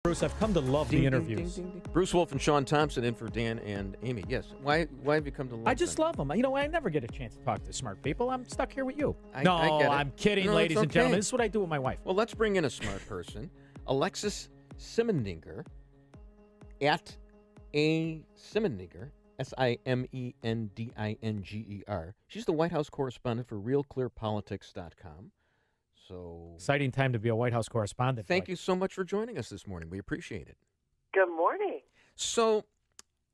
Bruce, I've come to love the interviews. Ding, ding. Bruce Wolf and Sean Thompson in for Dan and Amy. Yes. Why have you come to love I just them? love them. You know, I never get a chance to talk to smart people. I'm stuck here with you. I get it. I'm kidding, No, ladies it's and okay. gentlemen. This is what I do with my wife. Well, let's bring in a smart person. Alexis Simendinger at a Simendinger, Simendinger. She's the White House correspondent for RealClearPolitics.com. So Exciting time to be a White House correspondent. thank you so much for joining us this morning. We appreciate it. Good morning. So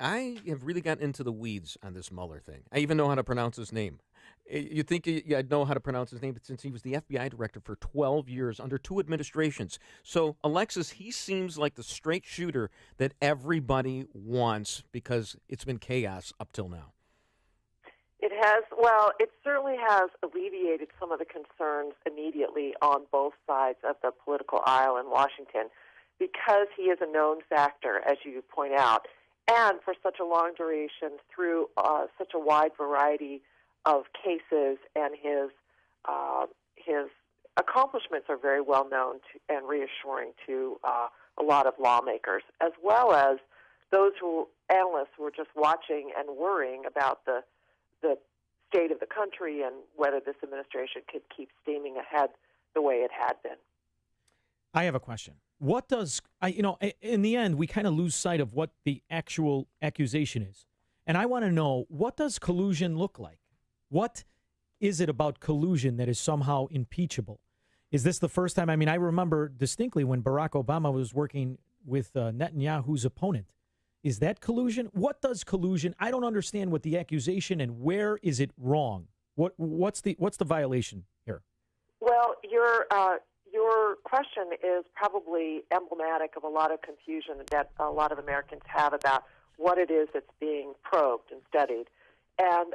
I have really gotten into the weeds on this Mueller thing. I even know how to pronounce his name. You think I'd know how to pronounce his name, but since he was the FBI director for 12 years under 2 administrations. So, Alexis, he seems like the straight shooter that everybody wants because it's been chaos up till now. It certainly has alleviated some of the concerns immediately on both sides of the political aisle in Washington because he is a known factor, as you point out, and for such a long duration through such a wide variety of cases, and his accomplishments are very well known and reassuring to a lot of lawmakers, as well as those analysts who are just watching and worrying about the state of the country and whether this administration could keep steaming ahead the way it had been. I have a question. What does, in the end, we kind of lose sight of what the actual accusation is. And I want to know, what does collusion look like? What is it about collusion that is somehow impeachable? Is this the first time? I mean, I remember distinctly when Barack Obama was working with Netanyahu's opponent. Is that collusion? What does collusion? I don't understand what the accusation and where is it wrong? What's the violation here? Well, your question is probably emblematic of a lot of confusion that a lot of Americans have about what it is that's being probed and studied. And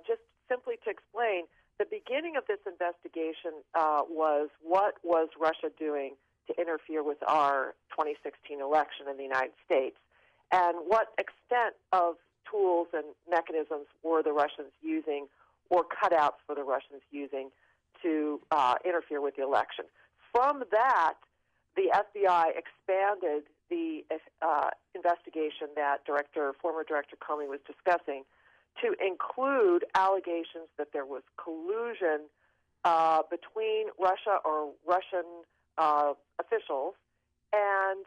just simply to explain, the beginning of this investigation was what was Russia doing to interfere with our 2016 election in the United States, and what extent of tools and mechanisms were the Russians using or cutouts for the Russians using to interfere with the election. From that, the FBI expanded the investigation that former Director Comey was discussing to include allegations that there was collusion between Russia or Russian officials and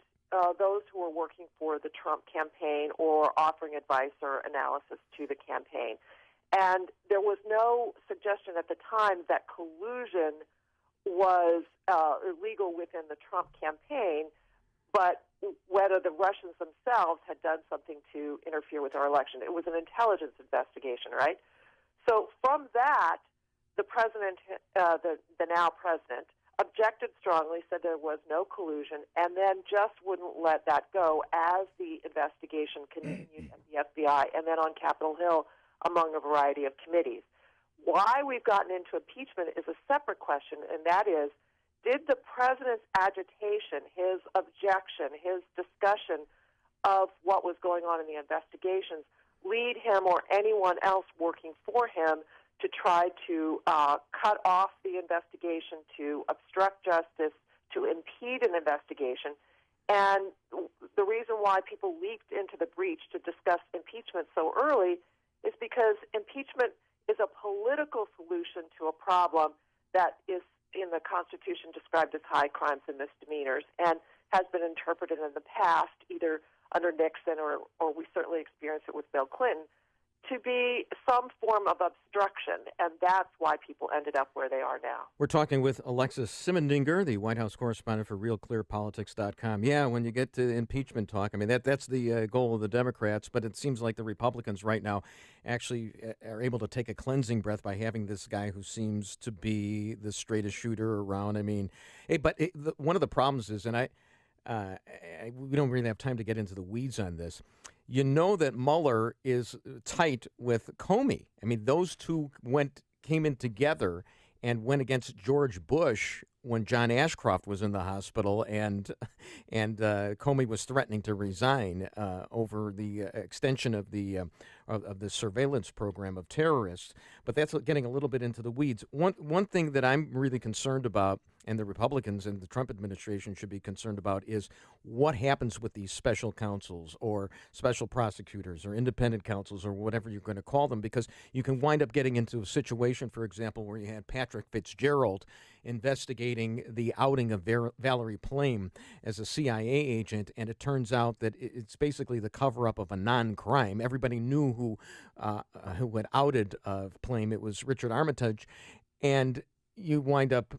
those who were working for the Trump campaign or offering advice or analysis to the campaign. And there was no suggestion at the time that collusion was illegal within the Trump campaign, but whether the Russians themselves had done something to interfere with our election. It was an intelligence investigation, right? So from that, the president, the now president, objected strongly, said there was no collusion, and then just wouldn't let that go as the investigation continued at the FBI and then on Capitol Hill among a variety of committees. Why we've gotten into impeachment is a separate question, and that is, did the president's agitation, his objection, his discussion of what was going on in the investigations lead him or anyone else working for him to try to cut off the investigation, to obstruct justice, to impede an investigation? And the reason why people leaped into the breach to discuss impeachment so early is because impeachment is a political solution to a problem that is in the Constitution described as high crimes and misdemeanors and has been interpreted in the past, either under Nixon or we certainly experienced it with Bill Clinton, to be some form of obstruction, and that's why people ended up where they are now. We're talking with Alexis Simendinger, the White House correspondent for RealClearPolitics.com. Yeah, when you get to impeachment talk, I mean, that's the goal of the Democrats, but it seems like the Republicans right now actually are able to take a cleansing breath by having this guy who seems to be the straightest shooter around. I mean, one of the problems is, and we don't really have time to get into the weeds on this, you know that Mueller is tight with Comey. I mean, those two came in together and went against George Bush when John Ashcroft was in the hospital and Comey was threatening to resign over the extension of the surveillance program of terrorists. But that's getting a little bit into the weeds. One thing that I'm really concerned about, and the Republicans and the Trump administration should be concerned about, is what happens with these special counsels or special prosecutors or independent counsels or whatever you're going to call them, because you can wind up getting into a situation, for example, where you had Patrick Fitzgerald investigating the outing of Valerie Plame as a CIA agent, and it turns out that it's basically the cover-up of a non-crime. Everybody knew who had outed Plame. It was Richard Armitage, and you wind up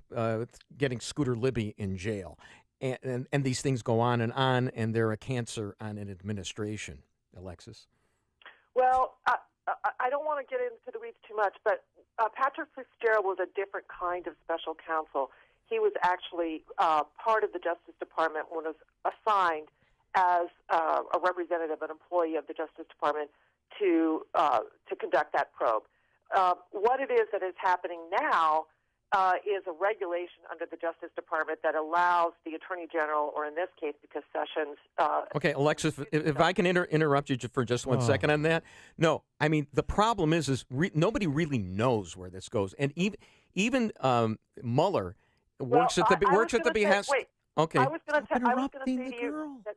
getting Scooter Libby in jail. And these things go on, and they're a cancer on an administration. Alexis? Well, I don't want to get into the weeds too much, but Patrick Fitzgerald was a different kind of special counsel. He was actually part of the Justice Department when was assigned as a representative, an employee of the Justice Department to conduct that probe. What it is that is happening now is a regulation under the Justice Department that allows the Attorney General, or in this case, because Sessions... Okay, Alexis, if I can interrupt you for just 1 second on that. No, I mean, the problem is nobody really knows where this goes. And even Mueller works at the behest... Wait, okay. I was going to say to you that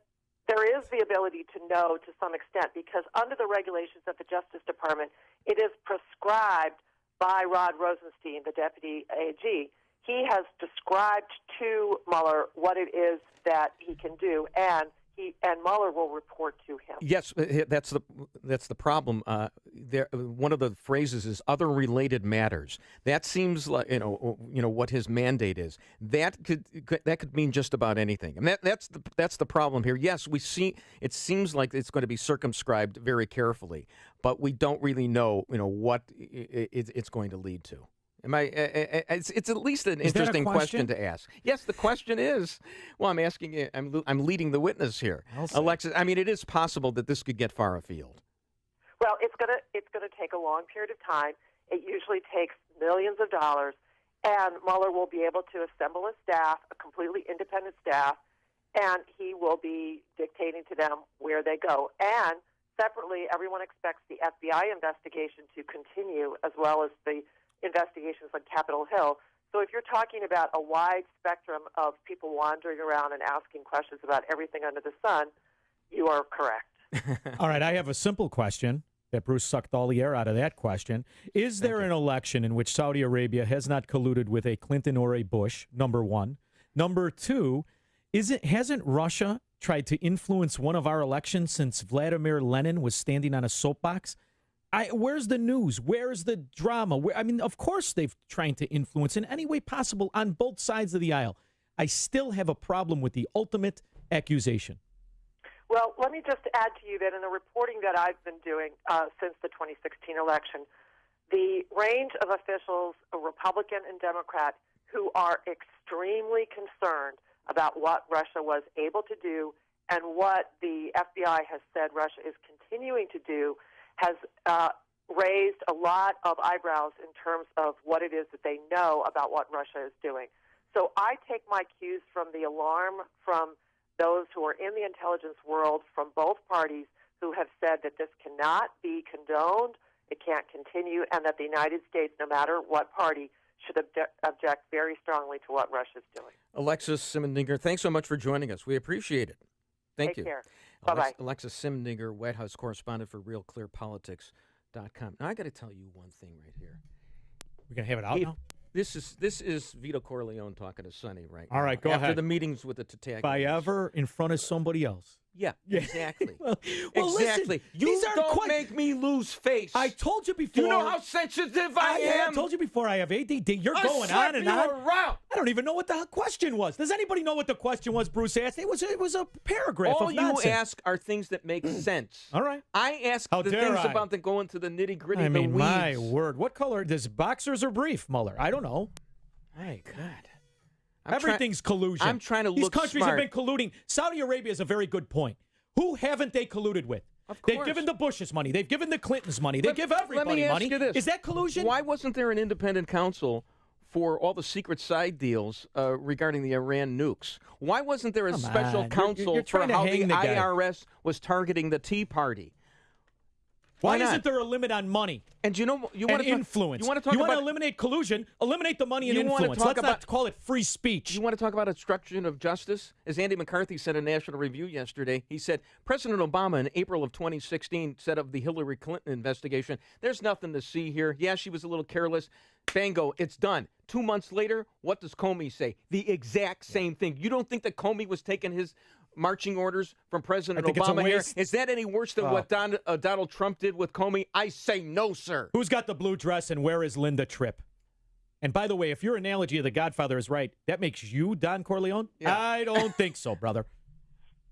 there is the ability to know to some extent, because under the regulations of the Justice Department, it is prescribed by Rod Rosenstein, the deputy AG. He has described to Mueller what it is that he can do, and Mueller will report to him. Yes, that's the problem. One of the phrases is other related matters. That seems like what his mandate is. That could mean just about anything, and that's the problem here. Yes, we see. It seems like it's going to be circumscribed very carefully, but we don't really know what it's going to lead to. It's at least an interesting question to ask. Yes, the question is. Well, I'm asking you. I'm leading the witness here, Alexis. I mean, it is possible that this could get far afield. Well, it's gonna take a long period of time. It usually takes millions of dollars, and Mueller will be able to assemble a staff, a completely independent staff, and he will be dictating to them where they go. And separately, everyone expects the FBI investigation to continue, as well as the investigations on Capitol Hill. So if you're talking about a wide spectrum of people wandering around and asking questions about everything under the sun, you are correct. All right, I have a simple question that Bruce sucked all the air out of that question. Is there an election in which Saudi Arabia has not colluded with a Clinton or a Bush, number one? Number two, hasn't Russia tried to influence one of our elections since Vladimir Lenin was standing on a soapbox? Where's the news? Where's the drama? Of course they've tried to influence in any way possible on both sides of the aisle. I still have a problem with the ultimate accusation. Well, let me just add to you that in the reporting that I've been doing since the 2016 election, the range of officials, Republican and Democrat, who are extremely concerned about what Russia was able to do and what the FBI has said Russia is continuing to do, has raised a lot of eyebrows in terms of what it is that they know about what Russia is doing. So I take my cues from the alarm from those who are in the intelligence world from both parties who have said that this cannot be condoned, it can't continue, and that the United States, no matter what party, should object very strongly to what Russia is doing. Alexis Simendinger, thanks so much for joining us. We appreciate it. Thank you. Take care. Bye-bye. Alexis Simendinger, White House correspondent for RealClearPolitics.com. Now, I got to tell you one thing right here. We're going to have it out now? This is Vito Corleone talking to Sonny right now. All right, go After ahead. the meetings with the Tatagans. If I ever in front of somebody else. Yeah, exactly. well, exactly. Listen, You don't make me lose face. I told you before. Do you know how sensitive I am? I told you before I have ADD. You're going on and on. Around. I don't even know what the question was. Does anybody know what the question was, Bruce asked? It was a paragraph All of nonsense. you ask are things that make sense. All right. I ask the things about that go into the nitty-gritty, the weeds. My word. What color? Does boxers or brief, Mueller? I don't know. My God. Everything's collusion. I'm trying to These look countries smart. have been colluding. Saudi Arabia is a very good point. Who haven't they colluded with? Of course. They've given the Bushes money. They've given the Clintons money. They give everybody let me ask money. You this. Is that collusion? Why wasn't there an independent counsel for all the secret side deals regarding the Iran nukes? Why wasn't there a Come special on. counsel You're for trying to how the hang the guy. IRS was targeting the Tea Party? Why not? isn't there a limit on money? And you want and to influence. You want to talk about eliminate collusion? Eliminate the money and You wanna influence. talk Let's about- not call it free speech. You want to talk about obstruction of justice? As Andy McCarthy said in National Review yesterday, he said President Obama in April of 2016 said of the Hillary Clinton investigation, there's nothing to see here. Yeah, she was a little careless. Bango, it's done. 2 months later, what does Comey say? The exact same thing. You don't think that Comey was taking his marching orders from President I think it's a Obama here? waste. Is that any worse than what Donald Trump did with Comey? I say no, sir. Who's got the blue dress and where is Linda Tripp? And by the way, if your analogy of The Godfather is right, that makes you Don Corleone? Yeah. I don't think so, brother.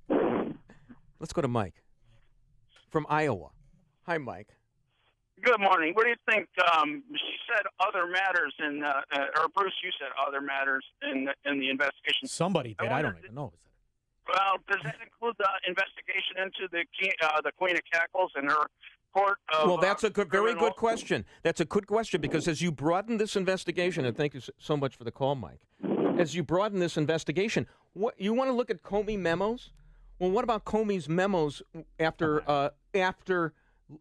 Let's go to Mike from Iowa. Hi, Mike. Good morning. What do you think? She said other matters or Bruce, you said other matters in the investigation. Somebody did. I don't wondered- even know. Well, does that include the investigation into the Queen of Cackles and her court? Well, that's a very criminal- good question. That's a good question because as you broaden this investigation, and thank you so much for the call, Mike. As you broaden this investigation, what you want to look at Comey memos? Well, what about Comey's memos after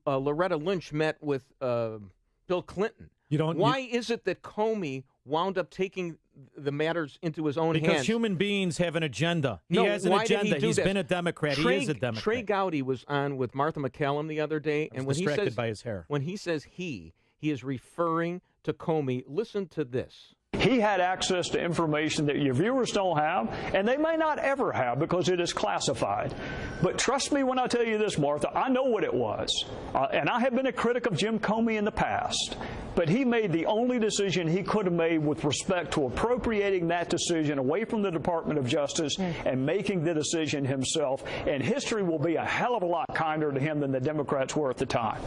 Loretta Lynch met with Bill Clinton? Why is it that Comey wound up taking the matters into his own hands? Because human beings have an agenda. He has an why did agenda. he do He's this? been a Democrat. He is a Democrat. Trey Gowdy was on with Martha McCallum the other day, and when he distracted says by his hair. when he says he is referring to Comey. Listen to this. He had access to information that your viewers don't have, and they may not ever have because it is classified. But trust me when I tell you this, Martha, I know what it was. And I have been a critic of Jim Comey in the past. But he made the only decision he could have made with respect to appropriating that decision away from the Department of Justice and making the decision himself. And history will be a hell of a lot kinder to him than the Democrats were at the time.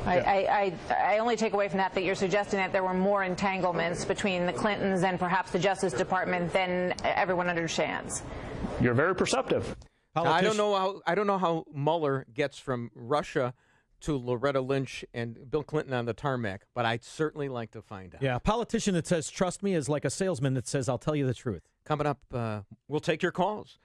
I only take away from that you're suggesting that there were more entanglements between the Clintons and perhaps the Justice Department than everyone understands. You're very perceptive. I don't know how Mueller gets from Russia to Loretta Lynch and Bill Clinton on the tarmac, but I'd certainly like to find out. Yeah, a politician that says, trust me, is like a salesman that says, I'll tell you the truth. Coming up, we'll take your calls.